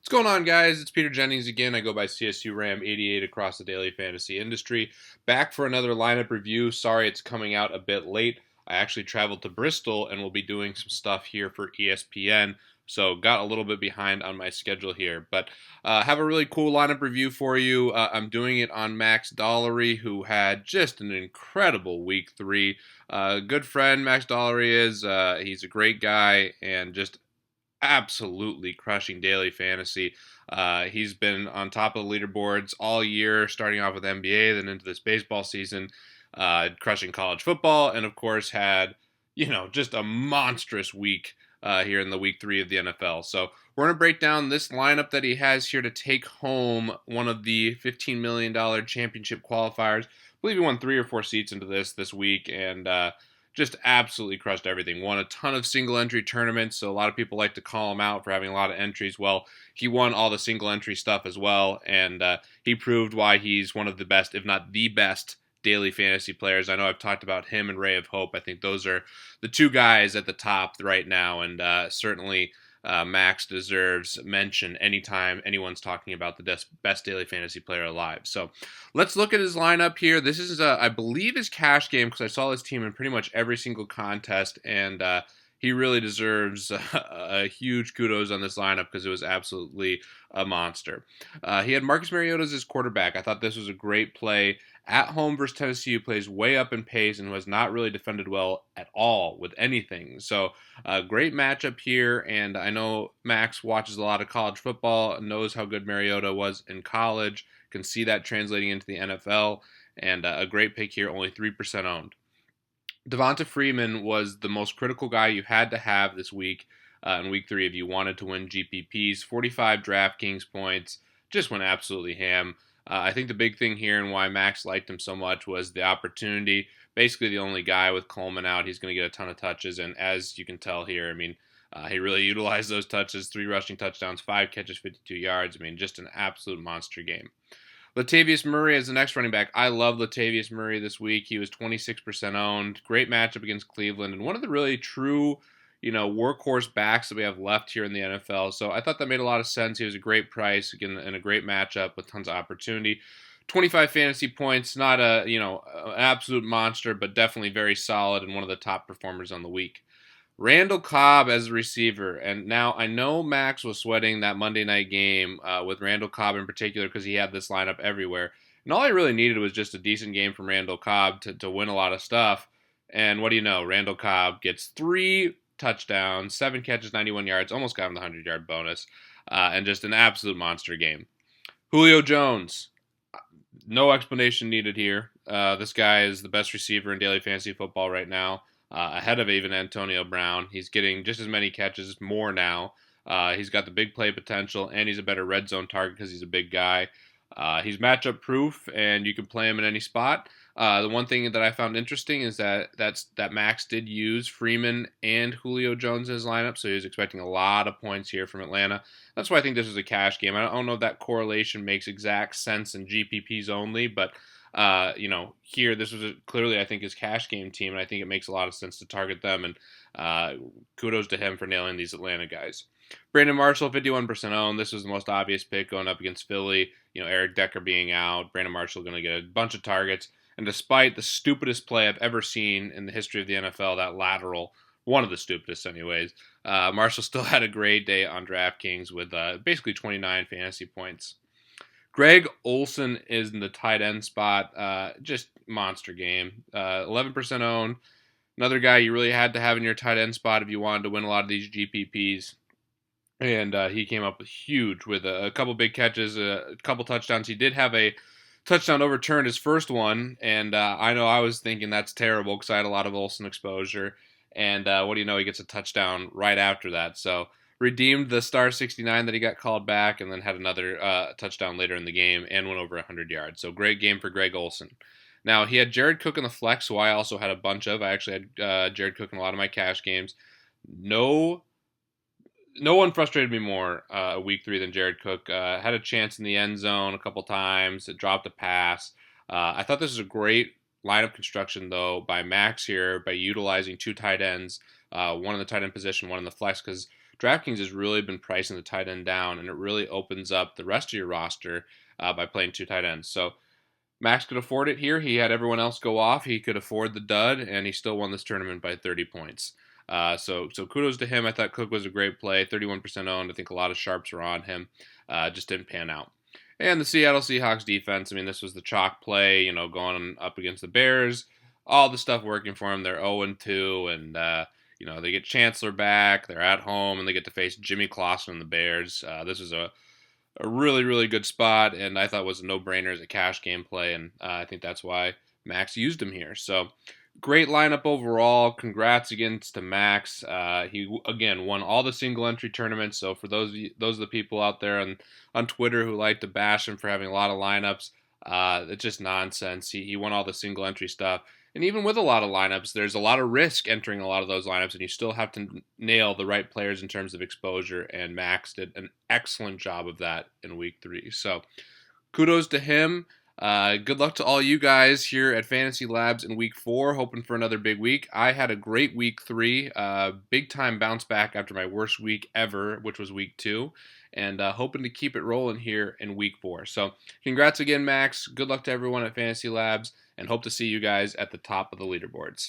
What's going on, guys? It's Peter Jennings again. I go by CSU Ram 88 across the daily fantasy industry. Back for another lineup review. Sorry it's coming out a bit late. I actually traveled to Bristol and will be doing some stuff here for ESPN, so got a little bit behind on my schedule here. But have a really cool lineup review for you. I'm doing it on Max Dollery, who had just an incredible week 3. Good friend Max Dollery is. He's a great guy and just absolutely crushing daily fantasy. He's been on top of the leaderboards all year, starting off with NBA, then into this baseball season, crushing college football, and of course had, just a monstrous week here in the week 3 of the NFL. So we're going to break down this lineup that he has here to take home one of the $15 million championship qualifiers. I believe he won 3 or 4 seats into this week, and just absolutely crushed everything. Won a ton of single entry tournaments, so a lot of people like to call him out for having a lot of entries. Well, he won all the single entry stuff as well, and he proved why he's one of the best, if not the best, daily fantasy players. I know I've talked about him and Ray of Hope. I think those are the two guys at the top right now, and certainly Max deserves mention anytime anyone's talking about the best daily fantasy player alive. So let's look at his lineup here. This is, I believe, his cash game because I saw his team in pretty much every single contest, and he really deserves a huge kudos on this lineup because it was absolutely a monster. He had Marcus Mariota as his quarterback. I thought this was a great play. At home versus Tennessee, who plays way up in pace and was not really defended well at all with anything. So, great matchup here, and I know Max watches a lot of college football, knows how good Mariota was in college, can see that translating into the NFL, and a great pick here, only 3% owned. Devonta Freeman was the most critical guy you had to have this week in week 3 if you wanted to win GPPs. 45 DraftKings points, just went absolutely ham. I think the big thing here and why Max liked him so much was the opportunity. Basically, the only guy with Coleman out, he's going to get a ton of touches. And as you can tell here, he really utilized those touches. 3 rushing touchdowns, 5 catches, 52 yards. Just an absolute monster game. Latavius Murray as the next running back. I love Latavius Murray this week. He was 26% owned. Great matchup against Cleveland. And one of the really true workhorse backs that we have left here in the NFL. So I thought that made a lot of sense. He was a great price, again, in a great matchup with tons of opportunity. 25 fantasy points, not an absolute monster, but definitely very solid and one of the top performers on the week. Randall Cobb as a receiver. And now I know Max was sweating that Monday night game with Randall Cobb in particular because he had this lineup everywhere. And all I really needed was just a decent game from Randall Cobb to win a lot of stuff. And what do you know? Randall Cobb gets 3 touchdowns, 7 catches, 91 yards, almost got him the 100-yard bonus, and just an absolute monster game. Julio Jones, no explanation needed here. This guy is the best receiver in daily fantasy football right now, ahead of even Antonio Brown. He's getting just as many catches, more now. He's got the big play potential, and he's a better red zone target because he's a big guy. He's matchup proof, and you can play him in any spot. The one thing that I found interesting is that Max did use Freeman and Julio Jones in his lineup, so he was expecting a lot of points here from Atlanta. That's why I think this was a cash game. I don't know if that correlation makes exact sense in GPPs only, but here this was clearly I think his cash game team, and I think it makes a lot of sense to target them. And kudos to him for nailing these Atlanta guys. Brandon Marshall, 51% owned. This was the most obvious pick going up against Philly. Eric Decker being out, Brandon Marshall going to get a bunch of targets. And despite the stupidest play I've ever seen in the history of the NFL, that lateral, one of the stupidest anyways, Marshall still had a great day on DraftKings with basically 29 fantasy points. Greg Olsen is in the tight end spot. Just monster game. 11% owned. Another guy you really had to have in your tight end spot if you wanted to win a lot of these GPPs. And he came up huge with a couple big catches, a couple touchdowns. He did have a touchdown overturned, his first one, and I know I was thinking that's terrible because I had a lot of Olsen exposure. And what do you know? He gets a touchdown right after that. So redeemed the star 69 that he got called back, and then had another touchdown later in the game and went over 100 yards. So great game for Greg Olsen. Now, he had Jared Cook in the flex, who I also had a bunch of. I actually had Jared Cook in a lot of my cash games. No one frustrated me more week 3 than Jared Cook. Had a chance in the end zone a couple times. It dropped a pass. I thought this was a great lineup construction, though, by Max here by utilizing 2 tight ends, one in the tight end position, one in the flex, because DraftKings has really been pricing the tight end down, and it really opens up the rest of your roster by playing 2 tight ends. So Max could afford it here. He had everyone else go off. He could afford the dud, and he still won this tournament by 30 points. So kudos to him. I thought Cook was a great play. 31% owned. I think a lot of sharps were on him. Just didn't pan out. And the Seattle Seahawks defense. I mean, this was the chalk play. Going up against the Bears. All the stuff working for them. They're 0-2, and they get Chancellor back. They're at home, and they get to face Jimmy Clausen and the Bears. This is a really, really good spot, and I thought was a no-brainer as a cash game play, and I think that's why Max used him here. So great lineup overall. Congrats again to Max. He again won all the single entry tournaments. So for those of the people out there on Twitter who like to bash him for having a lot of lineups, it's just nonsense. He won all the single entry stuff. And even with a lot of lineups, there's a lot of risk entering a lot of those lineups, and you still have to nail the right players in terms of exposure, and Max did an excellent job of that in week 3. So kudos to him. Good luck to all you guys here at Fantasy Labs in week 4, hoping for another big week. I had a great week 3, big time bounce back after my worst week ever, which was week 2, and hoping to keep it rolling here in week 4. So congrats again, Max. Good luck to everyone at Fantasy Labs, and hope to see you guys at the top of the leaderboards.